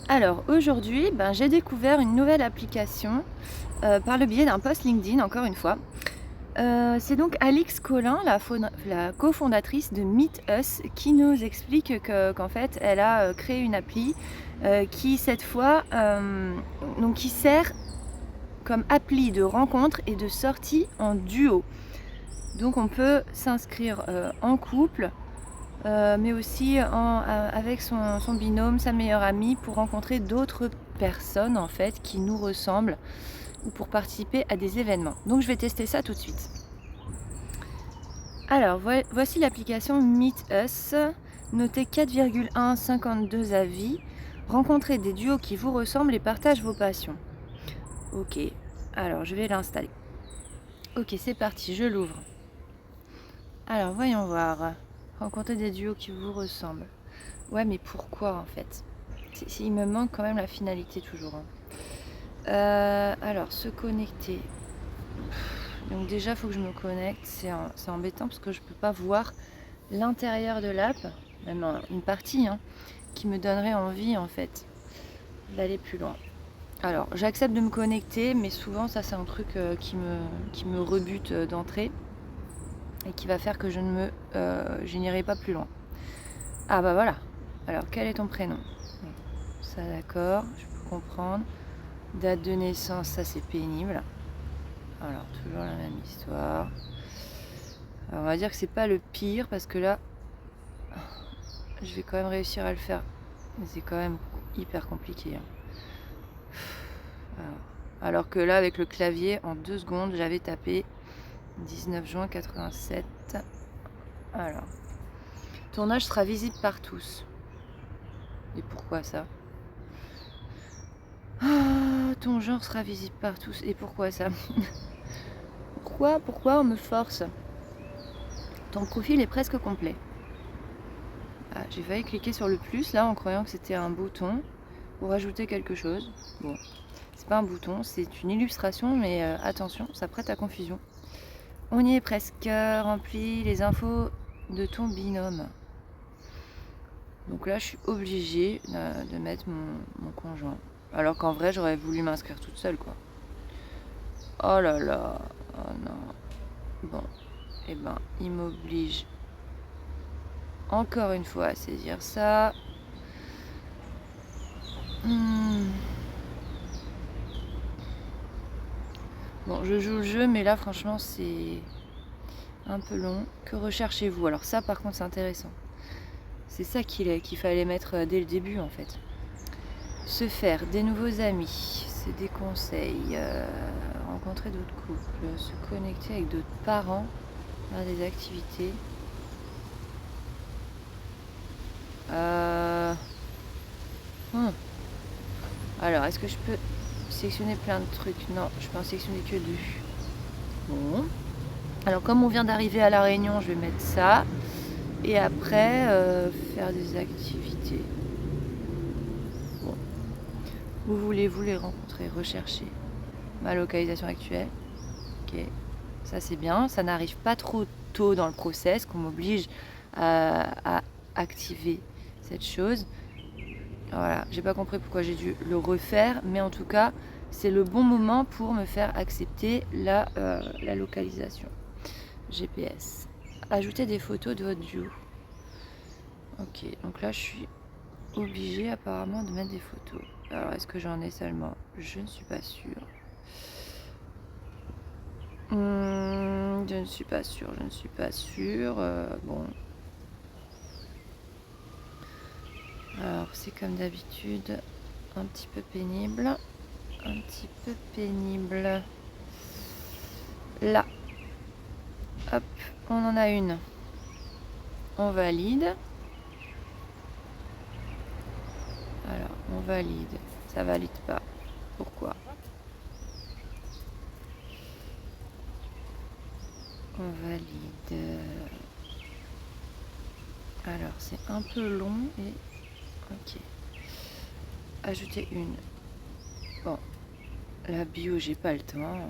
Alors aujourd'hui, j'ai découvert une nouvelle application par le biais d'un post LinkedIn, encore une fois. C'est donc Alix Collin, la cofondatrice de Meet Us, qui nous explique qu'en fait, elle a créé une appli qui, cette fois, donc qui sert comme appli de rencontre et de sortie en duo. Donc on peut s'inscrire en couple, mais aussi avec son binôme, sa meilleure amie, pour rencontrer d'autres personnes en fait qui nous ressemblent ou pour participer à des événements. Donc je vais tester ça tout de suite. Alors voici l'application Meet Us, notez 4,152 avis, rencontrez des duos qui vous ressemblent et partagent vos passions. Ok, alors je vais l'installer. Ok, c'est parti, je l'ouvre. Alors voyons voir, rencontrer des duos qui vous ressemblent. Ouais, mais pourquoi en fait? Il me manque quand même la finalité toujours, hein. Alors, se connecter. Donc déjà, il faut que je me connecte. C'est embêtant parce que je peux pas voir l'intérieur de l'app, même une partie, hein, qui me donnerait envie en fait d'aller plus loin. Alors, j'accepte de me connecter, mais souvent ça c'est un truc qui me rebute d'entrée et qui va faire que je n'irai pas plus loin. Ah bah voilà. Alors, quel est ton prénom? Ça d'accord, je peux comprendre. Date de naissance, ça c'est pénible. Alors, toujours la même histoire. Alors, on va dire que c'est pas le pire parce que là, je vais quand même réussir à le faire. Mais c'est quand même hyper compliqué, hein. Alors que là, avec le clavier, en 2 secondes, j'avais tapé 19 juin 87. Alors, ton âge sera visible par tous. Et pourquoi ça? Ah, ton genre sera visible par tous. Et pourquoi ça? Pourquoi on me force? Ton profil est presque complet. Ah, j'ai failli cliquer sur le plus là en croyant que c'était un bouton pour ajouter quelque chose. Bon, c'est pas un bouton, c'est une illustration, mais attention, ça prête à confusion. On y est presque, rempli les infos de ton binôme. Donc là, je suis obligée de mettre mon conjoint. Alors qu'en vrai, j'aurais voulu m'inscrire toute seule, quoi. Oh là là, oh non. Bon, et il m'oblige encore une fois à saisir ça. Bon, je joue le jeu, mais là, franchement, c'est un peu long. Que recherchez-vous? Alors ça, par contre, c'est intéressant. C'est ça qu'il fallait mettre dès le début, en fait. Se faire des nouveaux amis, c'est des conseils. Rencontrer d'autres couples, se connecter avec d'autres parents, faire des activités. Alors, est-ce que je peux sélectionner plein de trucs? Non, je peux en sélectionner que 2. Bon. Alors, comme on vient d'arriver à La Réunion, je vais mettre ça. Et après, faire des activités. Bon. Où voulez-vous les rencontrer? Rechercher. Ma localisation actuelle. Ok. Ça, c'est bien. Ça n'arrive pas trop tôt dans le process qu'on m'oblige à activer cette chose. Voilà. J'ai pas compris pourquoi j'ai dû le refaire. Mais en tout cas, c'est le bon moment pour me faire accepter la localisation. GPS. Ajouter des photos de votre duo. Ok, donc là je suis obligée apparemment de mettre des photos. Alors est-ce que j'en ai seulement? Je ne suis pas sûre. Je ne suis pas sûre, je ne suis pas sûre. Bon. Alors c'est comme d'habitude un petit peu pénible. Un petit peu pénible. Là. Hop, on en a une. On valide. Alors, on valide. Ça valide pas. Pourquoi? On valide. Alors, c'est un peu long et... Ok. Ajouter une. Bon. La bio, j'ai pas le temps.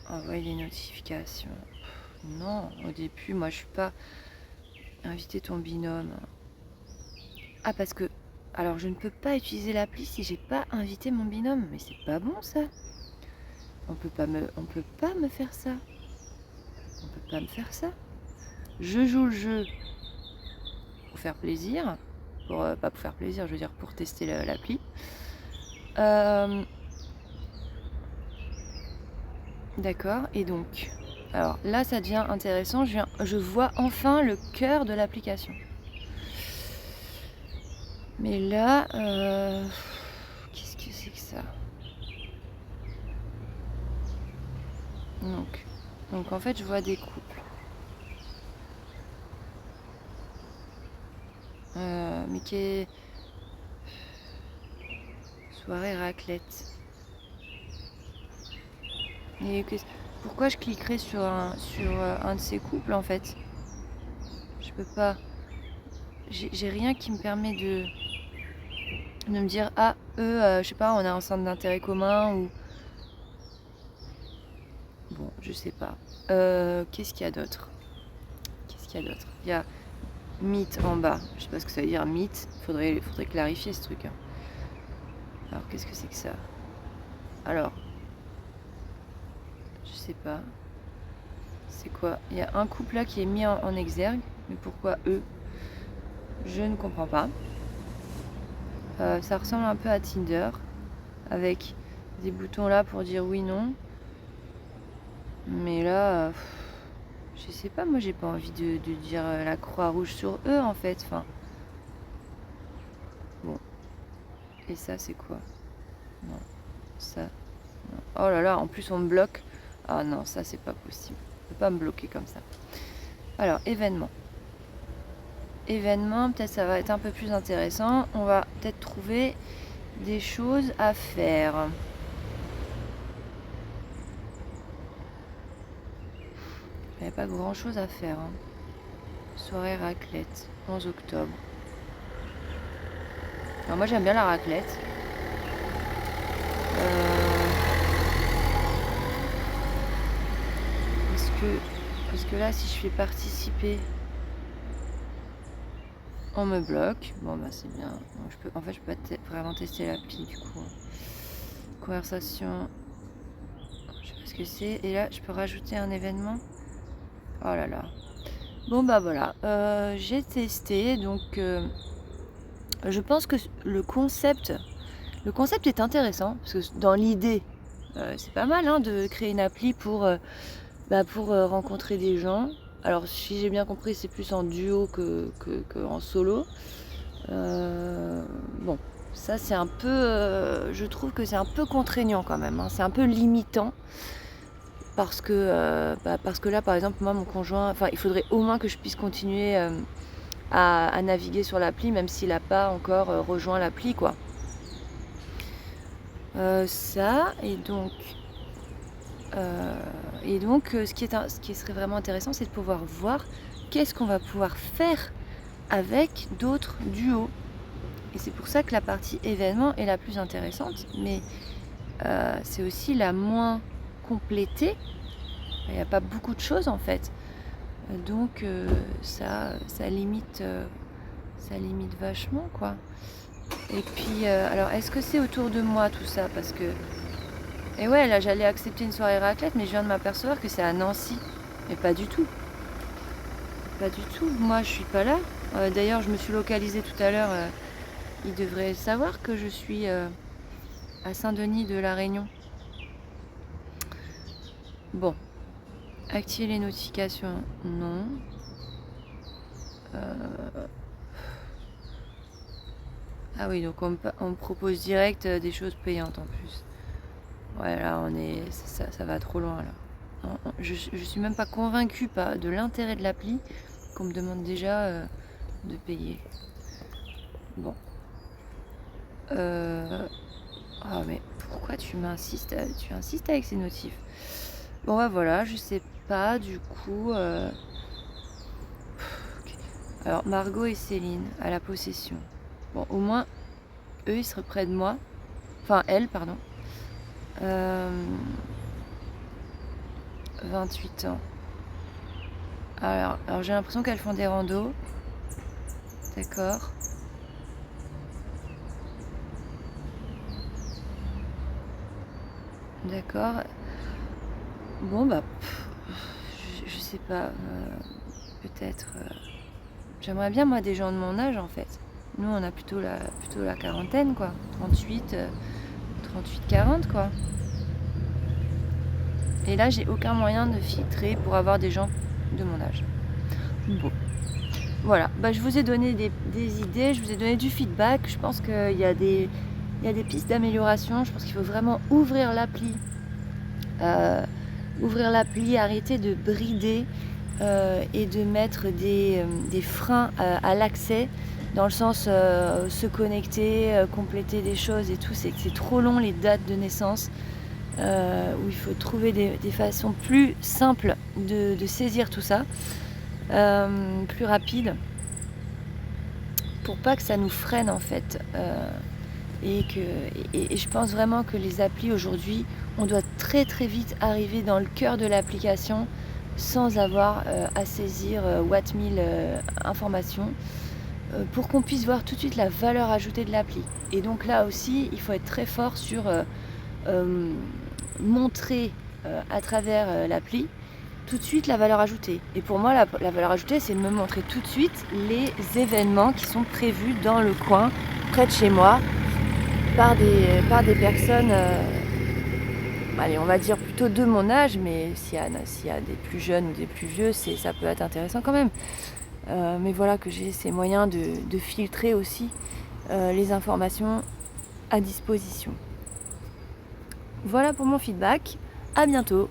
Envoyer les notifications. Non, au début, moi, je suis pas... Inviter ton binôme. Ah, parce que... Alors, je ne peux pas utiliser l'appli si j'ai pas invité mon binôme. Mais c'est pas bon, ça. On peut pas me faire ça. On peut pas me faire ça. Je joue le jeu pour faire plaisir. Pas pour faire plaisir, je veux dire pour tester l'appli. D'accord, et donc... Alors là, ça devient intéressant. Je vois enfin le cœur de l'application. Mais là... qu'est-ce que c'est que ça? Donc en fait, je vois des couples. Mais qui est... Soirée raclette. Et pourquoi je cliquerais sur un de ces couples en fait? Je peux pas. J'ai rien qui me permet de me dire ah eux je sais pas, on a un centre d'intérêt commun ou bon je sais pas. Qu'est-ce qu'il y a d'autre? Il y a Meet en bas. Je sais pas ce que ça veut dire Meet. Faudrait clarifier ce truc. Hein. Alors qu'est-ce que c'est que ça? Alors je sais pas. C'est quoi? Il y a un couple là qui est mis en exergue. Mais pourquoi eux? Je ne comprends pas. Ça ressemble un peu à Tinder. Avec des boutons là pour dire oui, non. Mais là, je sais pas, moi j'ai pas envie de dire la croix rouge sur eux en fait. Enfin. Bon. Et ça c'est quoi? Non. Ça. Non. Oh là là, en plus on me bloque. Ah non, ça c'est pas possible. On peut pas me bloquer comme ça. Alors, événement. Événement, peut-être ça va être un peu plus intéressant. On va peut-être trouver des choses à faire. Il n'y avait pas grand chose à faire. Hein. Soirée raclette, 11 octobre. Alors moi j'aime bien la raclette. Parce que là si je fais participer, on me bloque. Bon bah c'est bien. Donc, je peux pas vraiment tester l'appli du coup. Conversation. Je sais pas ce que c'est. Et là je peux rajouter un événement. Oh là là. Bon bah voilà. J'ai testé donc je pense que le concept est intéressant parce que dans l'idée c'est pas mal hein, de créer une appli pour rencontrer des gens. Alors si j'ai bien compris c'est plus en duo que en solo. Bon ça c'est un peu je trouve que c'est un peu contraignant quand même hein. C'est un peu limitant parce que là par exemple moi mon conjoint il faudrait au moins que je puisse continuer à naviguer sur l'appli même s'il n'a pas encore rejoint l'appli quoi. Ça et donc ce qui serait vraiment intéressant c'est de pouvoir voir qu'est-ce qu'on va pouvoir faire avec d'autres duos et c'est pour ça que la partie événement est la plus intéressante mais c'est aussi la moins complétée. Il n'y a pas beaucoup de choses en fait donc ça limite vachement quoi. Et puis alors est-ce que c'est autour de moi tout ça parce que et ouais là j'allais accepter une soirée raclette mais je viens de m'apercevoir que c'est à Nancy mais pas du tout moi je suis pas là d'ailleurs je me suis localisée tout à l'heure ils devraient savoir que je suis à Saint-Denis de la Réunion. Bon activer les notifications non ah oui donc on me propose direct des choses payantes en plus. Ouais là ça va trop loin là. Je suis même pas convaincue de l'intérêt de l'appli qu'on me demande déjà de payer. Bon. Oh mais pourquoi tu insistes avec ces notifs? Bon bah voilà, je sais pas du coup. Alors Margot et Céline à la possession. Bon au moins eux ils seraient près de moi. Enfin elle pardon. 28 ans. Alors j'ai l'impression qu'elles font des randos. D'accord. D'accord. Bon, bah, je sais pas, peut-être, j'aimerais bien moi des gens de mon âge en fait. Nous on a plutôt la quarantaine quoi, 38-40 quoi. Et là j'ai aucun moyen de filtrer pour avoir des gens de mon âge. Bon, voilà, bah, je vous ai donné des idées, je vous ai donné du feedback. Je pense qu'il y a des pistes d'amélioration. Je pense qu'il faut vraiment ouvrir l'appli, arrêter de brider et de mettre des freins à l'accès, dans le sens se connecter, compléter des choses et tout. C'est trop long les dates de naissance, où il faut trouver des façons plus simples de saisir tout ça, plus rapides, pour pas que ça nous freine en fait. Et je pense vraiment que les applis aujourd'hui, on doit très très vite arriver dans le cœur de l'application sans avoir à saisir Watt 1000 informations, pour qu'on puisse voir tout de suite la valeur ajoutée de l'appli. Et donc là aussi, il faut être très fort sur euh, montrer à travers l'appli tout de suite la valeur ajoutée. Et pour moi, la valeur ajoutée, c'est de me montrer tout de suite les événements qui sont prévus dans le coin, près de chez moi, par des personnes, allez, on va dire plutôt de mon âge, mais s'il y a des plus jeunes ou des plus vieux, ça peut être intéressant quand même. Mais voilà, que j'ai ces moyens de filtrer aussi les informations à disposition. Voilà pour mon feedback. À bientôt.